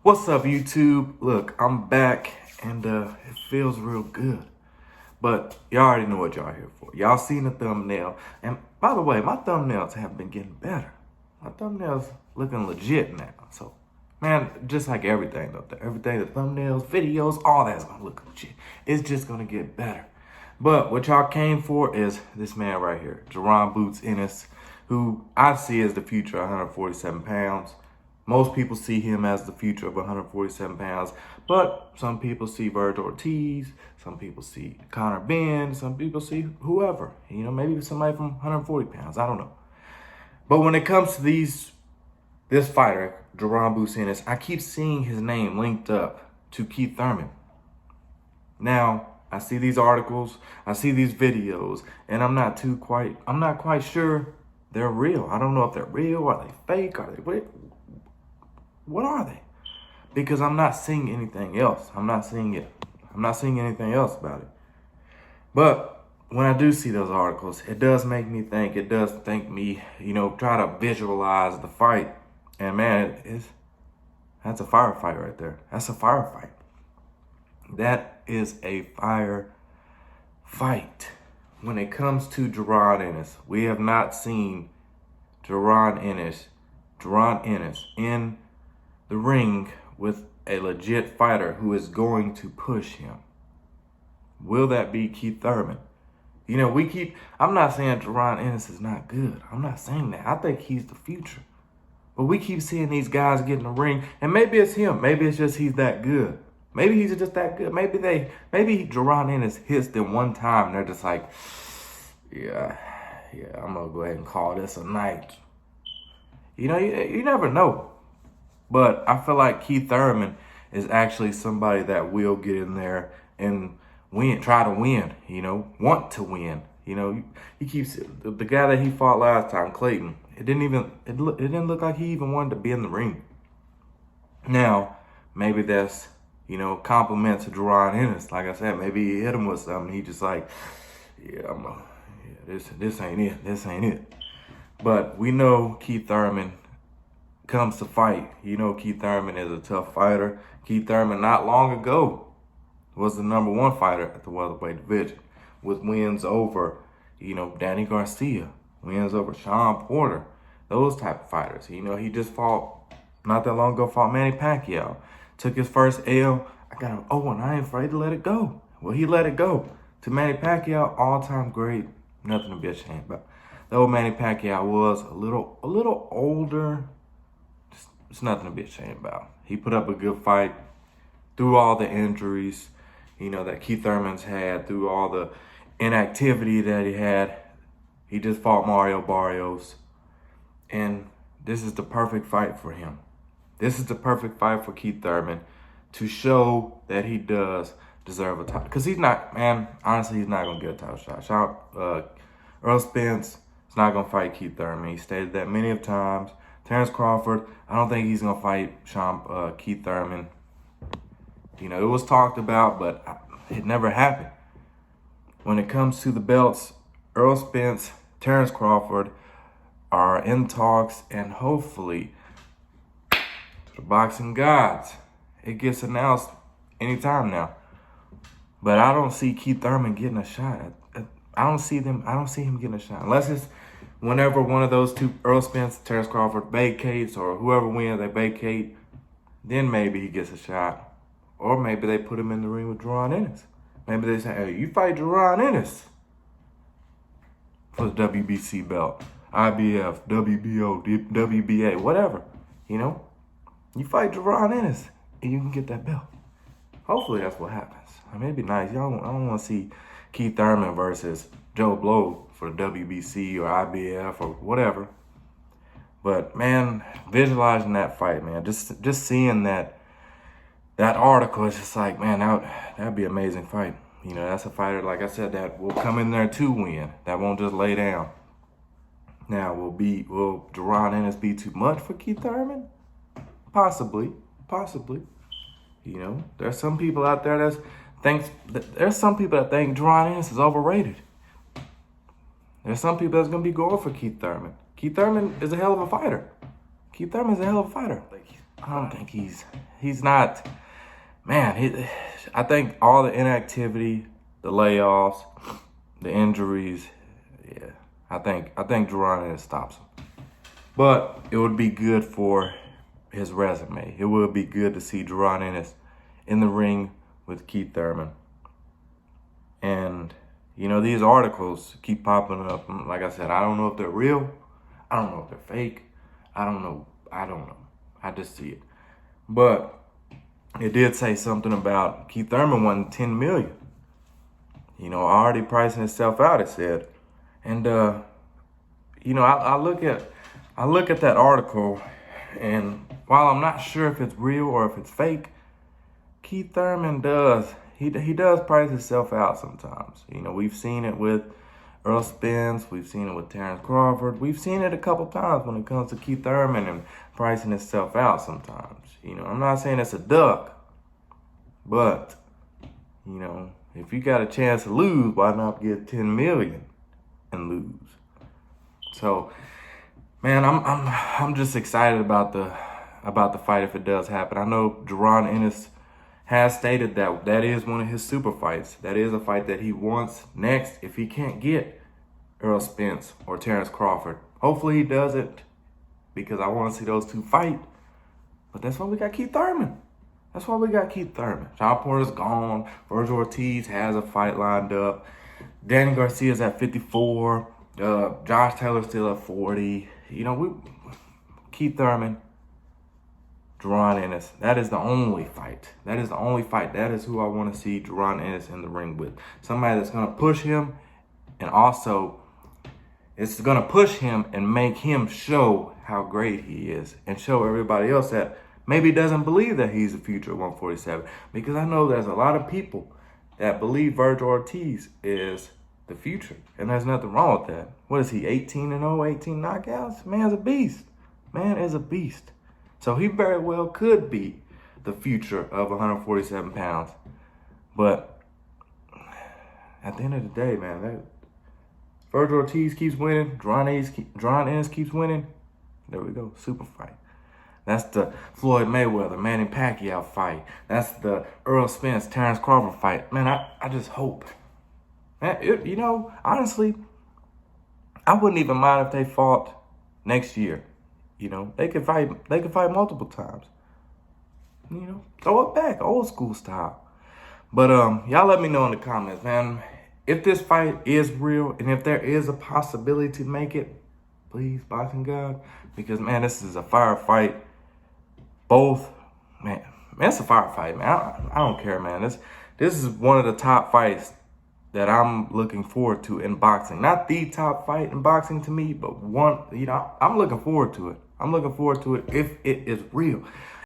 What's up, YouTube? Look, I'm back, and it feels real good. But y'all already know what y'all here for. Y'all seen the thumbnail. And by the way, my thumbnails have been getting better. My thumbnails looking legit now. So, man, just like everything up there. Everything, the thumbnails, videos, all that's gonna look legit. It's just gonna get better. But what y'all came for is this man right here, Jaron Boots Ennis, who I see as the future 147 pounds. Most people see him as the future of 147 pounds, but some people see Virgil Ortiz, some people see Conor Ben, some people see whoever. You know, maybe somebody from 140 pounds, I don't know. But when it comes to this fighter, Jaron Boots Ennis, I keep seeing his name linked up to Keith Thurman. Now, I see these articles, I see these videos, and I'm not quite sure they're real. I don't know if they're real, are they fake, are they what are they? Because I'm not seeing anything else. I'm not seeing anything else about it. But when I do see those articles, it does make me think. It does make me, try to visualize the fight. And man, that's a firefight right there. That's a firefight. That is a fire fight. When it comes to Jaron Ennis, we have not seen Jaron Ennis in the ring with a legit fighter who is going to push him. Will that be Keith Thurman? I'm not saying Jaron Ennis is not good. I'm not saying that. I think he's the future. But we keep seeing these guys get in the ring, and maybe it's him. Maybe it's just he's that good. Maybe he's just that good. Maybe Jaron Ennis hits them one time, and they're just like, yeah, I'm going to go ahead and call this a night. You never know. But I feel like Keith Thurman is actually somebody that will get in there and try to win, want to win. He keeps the guy that he fought last time, Clayton. It didn't look like he even wanted to be in the ring. Now, maybe that's, compliment to Jaron Ennis. Like I said, maybe he hit him with something. He just like, this ain't it. This ain't it. But we know Keith Thurman comes to fight. Keith Thurman is a tough fighter. Keith Thurman not long ago was the #1 fighter at the welterweight division with wins over, Danny Garcia, wins over Sean Porter, those type of fighters. He just fought, not that long ago, fought Manny Pacquiao. Took his first L. I got him, and I ain't afraid to let it go. Well, he let it go. To Manny Pacquiao, all-time great, nothing to be ashamed about. Though Manny Pacquiao was a little older, it's nothing to be ashamed about. He put up a good fight through all the injuries, that Keith Thurman's had, through all the inactivity that he had. He just fought Mario Barrios. And this is the perfect fight for him. This is the perfect fight for Keith Thurman to show that he does deserve a title. Because he's not going to get a title shot. Earl Spence is not going to fight Keith Thurman. He stated that many of times. Terrence Crawford, I don't think he's going to fight Keith Thurman. It was talked about, but it never happened. When it comes to the belts, Earl Spence, Terrence Crawford are in talks, and hopefully, to the boxing gods, it gets announced anytime now. But I don't see Keith Thurman getting a shot. I don't see him getting a shot. Unless it's whenever one of those two, Earl Spence, Terrence Crawford, vacates, or whoever wins, they vacate, then maybe he gets a shot. Or maybe they put him in the ring with Jaron Ennis. Maybe they say, hey, you fight Jaron Ennis for the WBC belt, IBF, WBO, WBA, whatever. You fight Jaron Ennis, and you can get that belt. Hopefully that's what happens. I mean, it'd be nice. I don't want to see Keith Thurman versus Joe Blow for the WBC or IBF or whatever. But man, visualizing that fight, man, just seeing that article, it's just like, man, that'd be an amazing fight. That's a fighter, like I said, that will come in there to win. That won't just lay down. Now, will Jaron Ennis be too much for Keith Thurman? Possibly. There's some people out there that think Jaron Ennis is overrated. There's some people that's gonna be going for Keith Thurman. Keith Thurman is a hell of a fighter. Keith Thurman's a hell of a fighter. I don't think he's not, man, I think all the inactivity, the layoffs, the injuries, yeah, I think Jaron Ennis stops him. But it would be good for his resume. It would be good to see Jaron Ennis in the ring with Keith Thurman. And, you know, these articles keep popping up. Like I said, I don't know if they're real. I don't know if they're fake. I don't know. I just see it. But it did say something about Keith Thurman wanting $10 million. You know, already pricing itself out, it said. And, you know, I look at that article, and while I'm not sure if it's real or if it's fake, Keith Thurman does price himself out sometimes. You know, we've seen it with Earl Spence, we've seen it with Terrence Crawford, we've seen it a couple times when it comes to Keith Thurman and pricing himself out sometimes. You know, I'm not saying it's a duck, but, you know, if you got a chance to lose, why not get 10 million and lose? So, man, I'm just excited about the fight if it does happen. I know Jaron Ennis has stated that is one of his super fights. That is a fight that he wants next if he can't get Earl Spence or Terrence Crawford. Hopefully he does it, because I want to see those two fight. But that's why we got Keith Thurman. John Porter's gone. Virgil Ortiz has a fight lined up. Danny Garcia's at 54. Josh Taylor's still at 40. You know, Keith Thurman, Jaron Ennis. That is the only fight. That is who I want to see Jaron Ennis in the ring with. Somebody that's going to push him, and also it's going to push him and make him show how great he is, and show everybody else that maybe doesn't believe that he's the future of 147. Because I know there's a lot of people that believe Virgil Ortiz is the future, and there's nothing wrong with that. What is he, 18-0, 18 knockouts? Man's a beast. Man is a beast. So he very well could be the future of 147 pounds. But at the end of the day, man, Virgil Ortiz keeps winning, Jaron Ennis keeps winning. There we go, super fight. That's the Floyd Mayweather, Manny Pacquiao fight. That's the Earl Spence, Terrence Crawford fight. Man, I just hope. Man, you know, honestly, I wouldn't even mind if they fought next year. You know, they could fight multiple times. You know, throw it back, old school style. But y'all let me know in the comments, man, if this fight is real and if there is a possibility to make it. Please, boxing God, because man, this is a fire fight. Both, man, it's a fire fight, man. I don't care, man. This is one of the top fights that I'm looking forward to in boxing. Not the top fight in boxing to me, but one, you know, I'm looking forward to it. I'm looking forward to it if it is real.